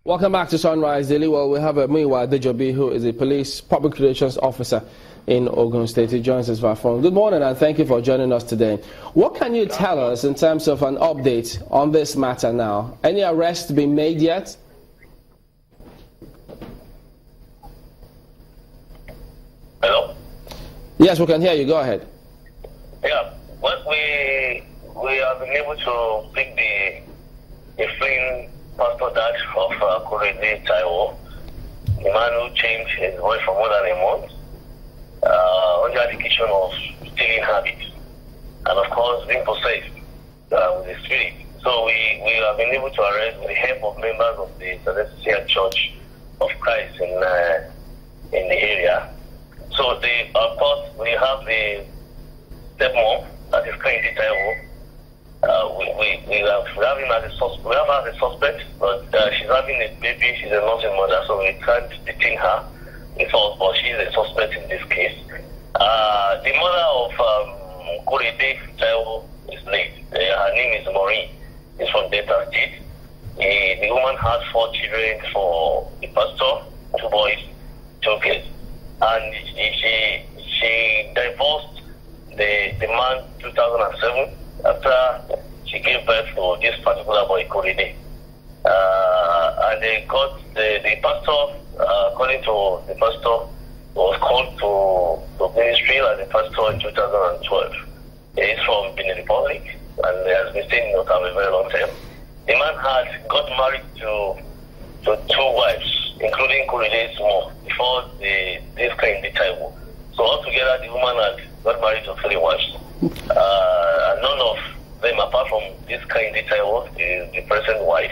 Welcome back to Sunrise Daily. Well, we have Muyiwa Adejobi, who is a police public relations officer in Ogun State. He joins us via phone. Good morning, and thank you for joining us today. What can you tell us in terms of an update on this matter now? Any arrests been made yet? Hello? Yes, we can hear you. Go ahead. Yeah, well, we have been able to pick the fleeing pastor dad of Korede Taiwo, the man who changed his voice for more than a month, under allegation of stealing habits, and of course being possessed with the spirit. So we have been able to arrest with the help of members of the Celestial Church of Christ in the area. So of course we have the stepmom, that is Korede Taiwo. We have him as a suspect. We have her as a suspect, but she's having a baby. She's a nursing mother, so we can't detain her. But she's a suspect in this case. The mother of Korede Taiwo is late. Her name is Maureen. She's from Delta State. The woman has 4 children for the pastor, 2 boys, 2 girls, and she divorced the man 2007. After she gave birth to this particular boy, Korede. And they got the pastor, according to the pastor, was called to ministry as a pastor in 2012. He is from Benin Republic and he has been staying in Ottawa a very long time. The man had got married to 2 wives, including Korede's mom, before this came the Taiwo. So altogether, the woman had got married to 3 wives. None of them, apart from this kind of Taiwo, the present wife,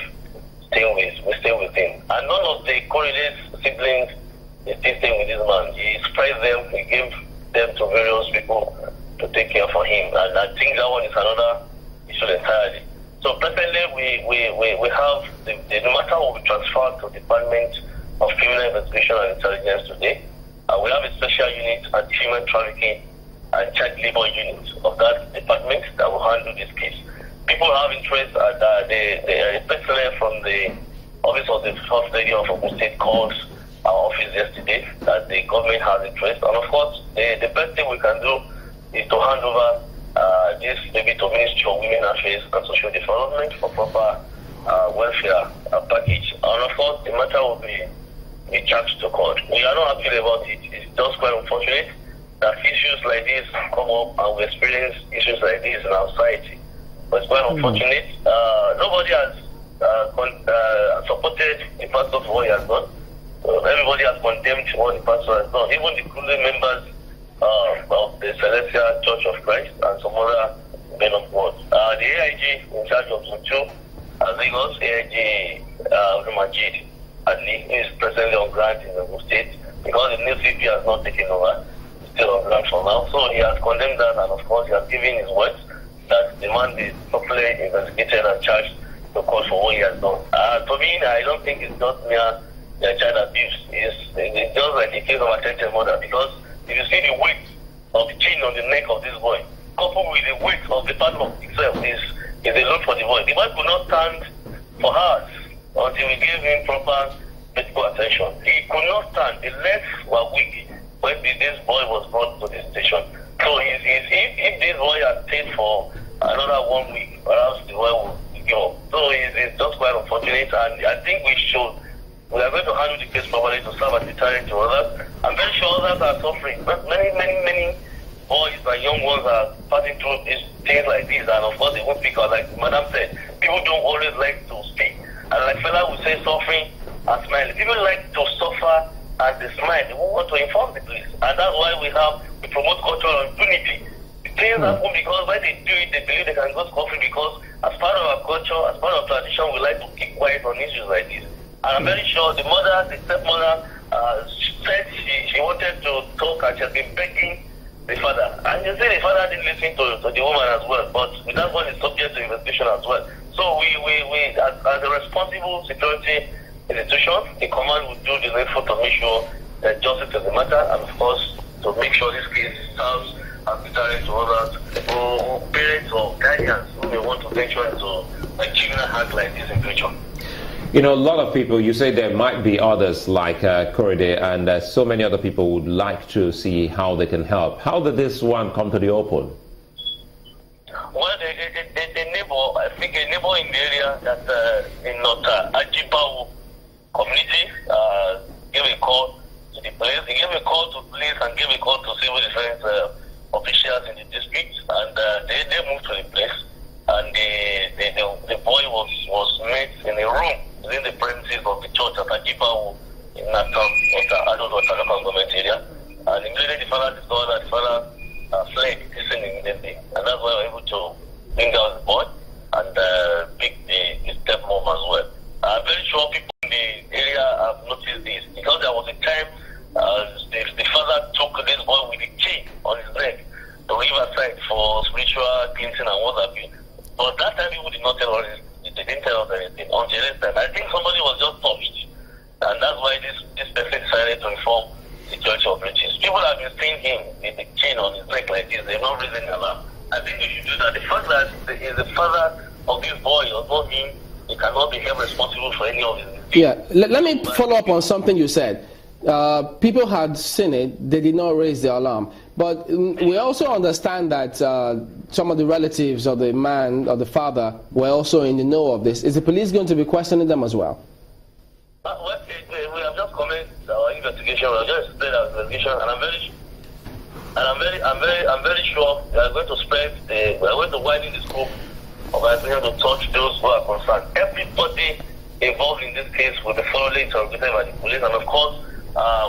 we stay with him. And none of the Korede's siblings is still staying with this man. He spread them, he gave them to various people to take care for him. And I think that one is another issue entirely. So presently we have the matter will be transferred to the Department of Criminal Investigation and Intelligence today. We have a special unit anti-human trafficking and child labor unit of that department that will handle this case. People have interest, especially from the office of the First Lady of Ogun State called our office yesterday that the government has interest. And of course, the best thing we can do is to hand over this maybe to Ministry of Women Affairs and Social Development for proper welfare package. And of course, the matter will be charged to court. We are not happy about it. It's just quite unfortunate that issues like this come up and we experience issues like this in our society. But it's quite unfortunate. Nobody has supported the pastor for what he has done. Everybody has condemned what the pastor has done. Even the current members of the Celestial Church of Christ and some other men of God. The AIG in charge of Zone 2, Lagos, AIG Majid Adli, is presently on grant in the state because the new CP has not taken over. Still on ground for now. So he has condemned that, and of course he has given his words that the man is properly investigated and charged to court for what he has done. To me, I don't think it's just mere child abuse. It's just like a case of attempted murder, because if you see the weight of the chain on the neck of this boy, coupled with the weight of the padlock itself, is a load for the boy. The boy could not stand for hours until we gave him proper medical attention. He could not stand. The legs were weak when this boy was brought to the station. So if this boy had stayed for another 1 week, perhaps the boy will give up. So it's just quite unfortunate, and I think we are going to handle the case properly to serve as deterrent to others. I'm very sure others are suffering. Many boys and young ones are passing through things like this, and of course they won't speak out. Like Madam said, people don't always like to speak. And like Fela would say, suffering and smiling. People like to suffer and they smile. They want to inform the police, and that's why we promote cultural impunity. Things happen because when they do it, they believe they can go scot-free, because as part of our culture, as part of tradition, we like to keep quiet on issues like this. And I'm very sure the stepmother, said she wanted to talk, and she has been begging the father. And you see, the father didn't listen to the woman as well, but that one is subject to investigation as well. So we as a responsible security institution, the command will do the needful to make sure that justice is the matter, and of course to make sure this case serves as deterrent to others, parents or guardians who may want to venture into a criminal act like this in future. You know, a lot of people, you say there might be others like Korede, and so many other people would like to see how they can help. How did this one come to the open? Well, the neighbor, I think a neighbor in the area that in North Ajibawu community gave a call to the police. He gave a call to police and gave a call to civil defense officials in the district, and they moved to the place. And the boy was met in a room within the premises of the church at Ajibawu in that town, Adult government area. And immediately the father discovered that the father fled immediately, and that's why we were able to bring out the boy and pick the stepmom as well. I'm very sure people in the area have noticed this, because there was a time the father took this boy with a key on his leg to Riverside for spiritual cleansing and what have you. But that time people did not tell us, they didn't tell us anything until this time. I think somebody was just touched, and that's why this person decided to inform the Church of Riches. People have been seeing him with the chain on his neck like this. They've not risen alarm. I think you should do that. The fact that he is the father of this boy does not mean he cannot be held responsible for any of his mistakes. Yeah, let me follow up on something you said. People had seen it, they did not raise the alarm. But we also understand that some of the relatives of the man, or the father, were also in the know of this. Is the police going to be questioning them as well? Well, we have just commenced our investigation. We have just started our investigation, and I'm very sure we are going to we are going to widen the scope of our investigation to touch those who are concerned. Everybody involved in this case will be thoroughly interrogated by the police, and of course,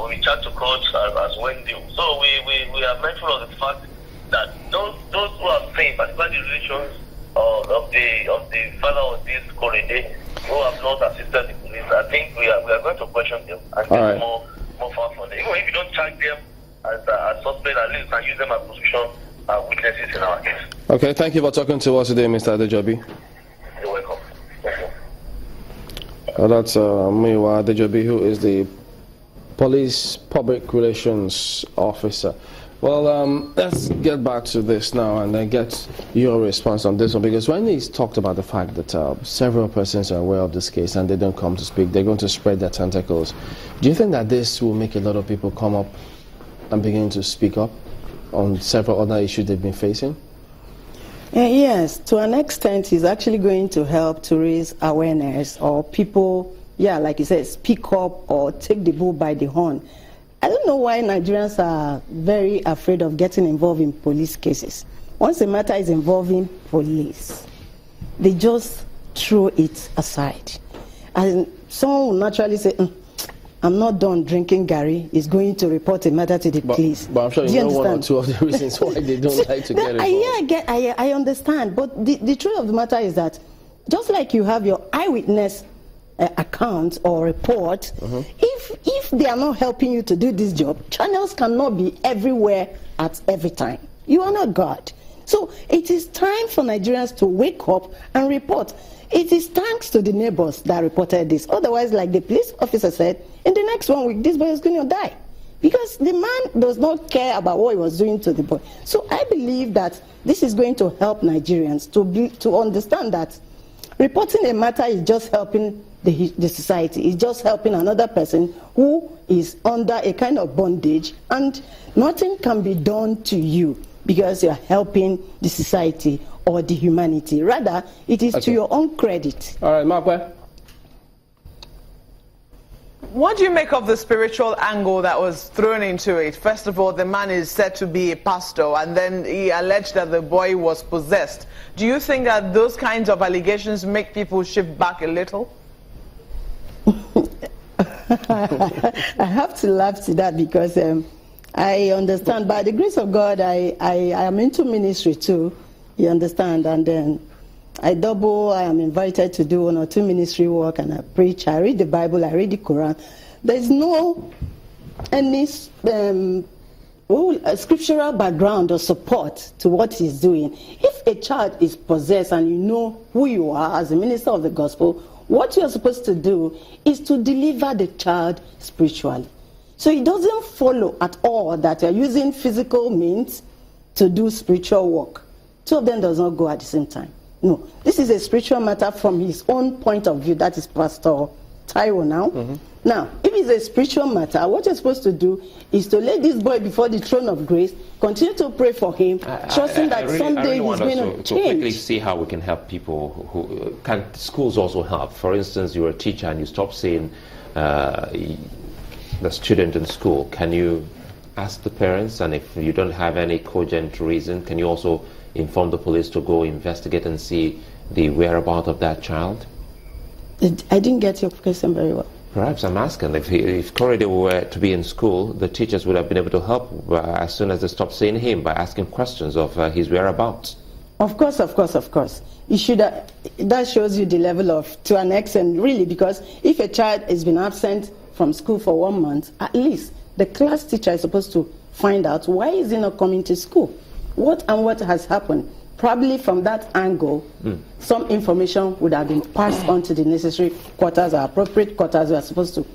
we chat to court as when due. So we are mindful of the fact that those who are saying, particularly the relations of the father of this Korede, who have not assisted the police, I think we are going to question them and get more far from them. Even if you don't charge them as suspects, at least you can use them as position witnesses in our case. Okay, thank you for talking to us today, Mr. Adejobi. You're welcome. Thank you. That's Muyiwa Adejobi, who is the Police Public Relations Officer. Well, let's get back to this now and then get your response on this one, because when he's talked about the fact that several persons are aware of this case and they don't come to speak, they're going to spread their tentacles. Do you think that this will make a lot of people come up and begin to speak up on several other issues they've been facing? Yes, to an extent, it's actually going to help to raise awareness, or people, like you said, speak up or take the bull by the horn. I don't know why Nigerians are very afraid of getting involved in police cases. Once a matter is involving police, they just throw it aside. And someone will naturally say, I'm not done drinking Gary, is going to report a matter to the police. But I'm sure you know one or two of the reasons why they don't like to get involved. I understand, but the truth of the matter is that just like you have your eyewitness account or report, if they are not helping you to do this job, channels cannot be everywhere at every time. You are not God. So it is time for Nigerians to wake up and report. It is thanks to the neighbors that reported this. Otherwise, like the police officer said, in the next 1 week, this boy is going to die. Because the man does not care about what he was doing to the boy. So I believe that this is going to help Nigerians to understand that reporting a matter is just helping the society. It's just helping another person who is under a kind of bondage, and nothing can be done to you because you're helping the society or the humanity. Rather, it is to your own credit. All right, Mark. What do you make of the spiritual angle that was thrown into it? First of all, the man is said to be a pastor, and then he alleged that the boy was possessed. Do you think that those kinds of allegations make people shift back a little? I have to laugh to that, because I understand, by the grace of God, I am into ministry too, you understand, and then I am invited to do 1 or 2 ministry work, and I preach, I read the Bible, I read the Quran. There's no any scriptural background or support to what he's doing. If a child is possessed and you know who you are as a minister of the gospel, what you are supposed to do is to deliver the child spiritually. So it doesn't follow at all that you're using physical means to do spiritual work. Two of them does not go at the same time. No, this is a spiritual matter from his own point of view, that is Pastor Taiwo now. Now, if it's a spiritual matter, what you're supposed to do is to lay this boy before the throne of grace, continue to pray for him, trusting that someday he's going to to quickly change. see how we can help people. Who can schools also help? For instance, you're a teacher and you stop seeing the student in school. Can you ask the parents, and if you don't have any cogent reason, can you also inform the police to go investigate and see the whereabouts of that child? I didn't get your question very well. Perhaps I'm asking if Korede were to be in school, the teachers would have been able to help as soon as they stopped seeing him by asking questions of his whereabouts. Of course, of course, of course. You should. That shows you the level of, to an extent, really, because if a child has been absent from school for 1 month, at least the class teacher is supposed to find out why is he not coming to school, what has happened. Probably from that angle, some information would have been passed on to the necessary quarters or appropriate quarters who are supposed to,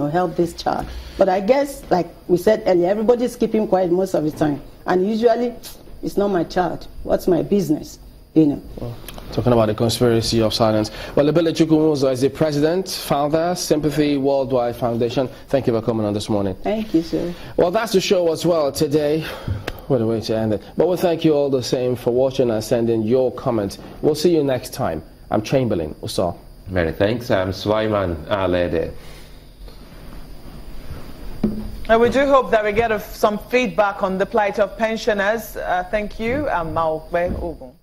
help this child. But I guess, like we said earlier, everybody's keeping quiet most of the time. And usually, it's not my child. What's my business? Talking about the conspiracy of silence. Well, Ebele Chukwumuzo is the president, founder, Sympathy Worldwide Foundation. Thank you for coming on this morning. Thank you, sir. Well, that's the show as well today. What a way to end it. But we thank you all the same for watching and sending your comments. We'll see you next time. I'm Chamberlain Uso. Many thanks. I'm Sulaiman Alede. And we do hope that we get some feedback on the plight of pensioners. Thank you. I'm Maokbe Ogun.